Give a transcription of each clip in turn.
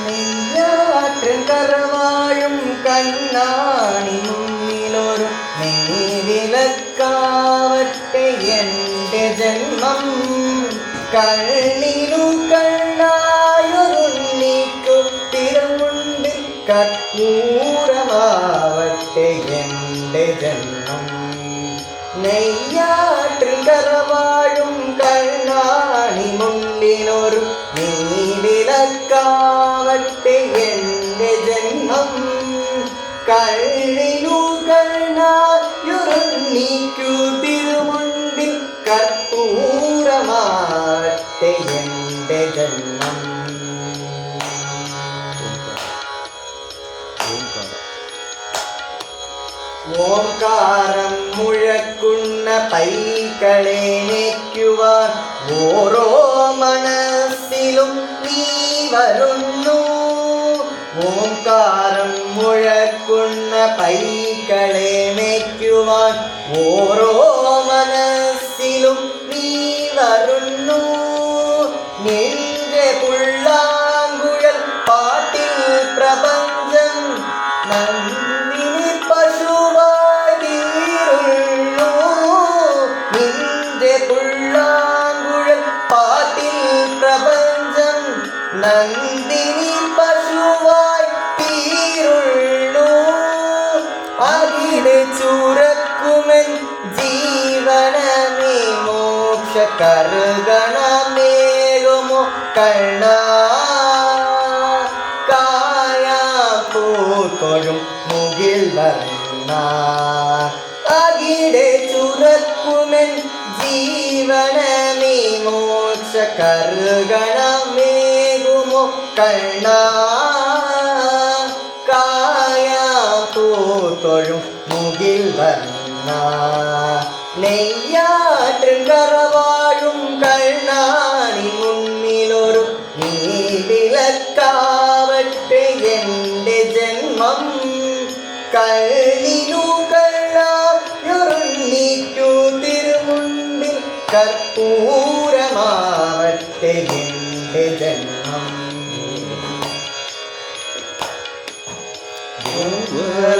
നെയ്യാറ്റിൻ കരവാഴും കണ്ണാണി മുന്നിലൊരു നെയ്വിളക്കാവട്ടെ എൻ്റെ ജന്മം. കണ്ണിനു കണ്ണായൊരുണ്ണിക്കു തിരുമുണ്ട് കർപ്പൂരമാവട്ടെ എൻ്റെ ജന്മം. നെയ്യാറ്റിൻ കരവാഴും കണ്ണാണി മുന്നിലൊരു നെയ്വിളക്കാവട്ടെ എൻ്റെ ജന്മം. കണ്ണിനു കണ്ണായൊരുണ്ണിക്കു തിരുമുണ്ടിൽ കർപ്പൂരമാവട്ടെ എൻ്റെ ജന്മം. ഓംകാരം മുഴക്കുന്ന പൈകളെ മേയ്ക്കുവാൻ ഓരോ മനസ്സിലും നീ വരുന്നു. ഓംകാരം മുഴക്കുന്ന പൈകളെ മേയ്ക്കുവാൻ ഓരോ മനസ്സിലും നീ വരുന്നു. നിന്റെ പുള്ളാങ്കുഴൽ പാട്ടിൽ പ്രപഞ്ചം നന്ദിനി പശുവായി തീരുന്നു. നിന്റെ പുള്ളാങ്കുഴൽ പാട്ടിൽ പ്രപഞ്ചം നന്ദിനി പശുവായി തീരുന്നു. അകിട് ചുരക്കുമെൻ ജീവനമേ മോക്ഷകർഗണമേകുമോ കണ്ണാ. തൊഴും മുകിൽ വർണ്ണ അകിടെ ചുരക്കുമെൻ ജീവനമേ മോക്ഷകർഗണമേകുമോ കണ്ണാ. തൊഴും മുകിൽ വർണ്ണ നെയ്യാറ്റിൻ കരവാഴും കണ്ണാണി മുന്നിലൊരു നെയ്വിളക്കാവട്ടെ എൻ്റെ ജന്മം. കണ്ണിനു കണ്ണായൊരുണ്ണിക്കു തിരുമുണ്ടിൽ കർപ്പൂരമാവട്ടെ എൻ്റെ ജന്മം.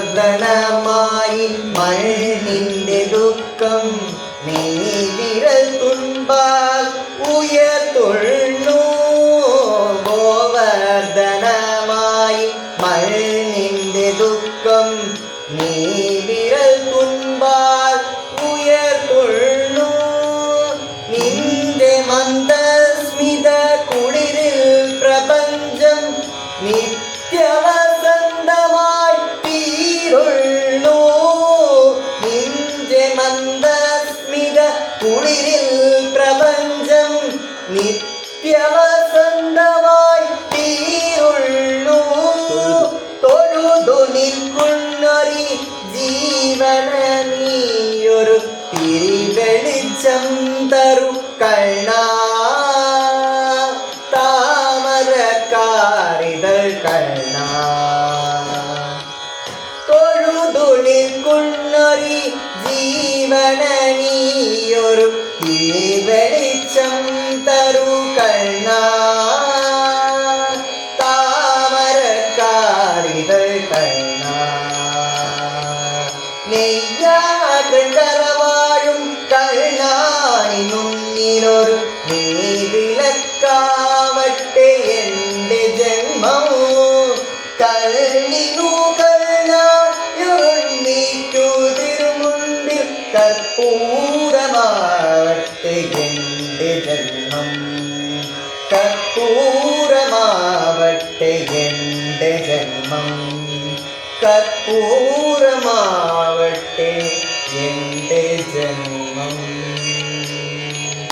ഗോവർദ്ധനമായി മണ്ണിൻ്റെ ദുഃഖം നീ വിരൽ തുൻപാൽ ഉയർത്തുന്നു. ഗോവർദ്ധനമായി മണ്ണിൻ്റെ ദുഃഖം നീ വിരൽ തുൻപാൽ ഉയർത്തുന്നു. നിന്റെ മന്ദസ്മിത കുളിരിൽ പ്രപഞ്ചം നിത്യവസന്തമായി തീരുന്നു. നിന്റെ മന്ദസ്മിത കുളിരിൽ പ്രപഞ്ചം നിത്യവസന്തമായി തീരുന്നു. തൊഴുതു നിൽക്കുന്നൊരു ജീവന നീയൊരു തിരിവെളിച്ചം തരു കണ്ണാ. താമരക്കാരിതൾ കണ്ണാ. തൊഴുതു നിൽക്കുന്നൊരു ജീവന നീയൊരു തിരിവെളിച്ചം തരു കണ്ണാ. താമരക്കാരിതൾ കണ്ണാ. നെയ്യാറ്റിൻ കരവാഴും കണ്ണാണി മുന്നിലൊരു നെയ്വിളക്കാവട്ടെ എൻ്റെ ജന്മം. കണ്ണിനു കണ്ണായൊരുണ്ണിക്കു തിരുമുണ്ടിൽ കർപ്പൂരമാവട്ടെ എൻ്റെ ജന്മം. കർപ്പൂരമാവട്ടെ എൻ്റെ ജന്മം. കർപ്പൂരമാവട്ടെ എൻ്റെ ജന്മം.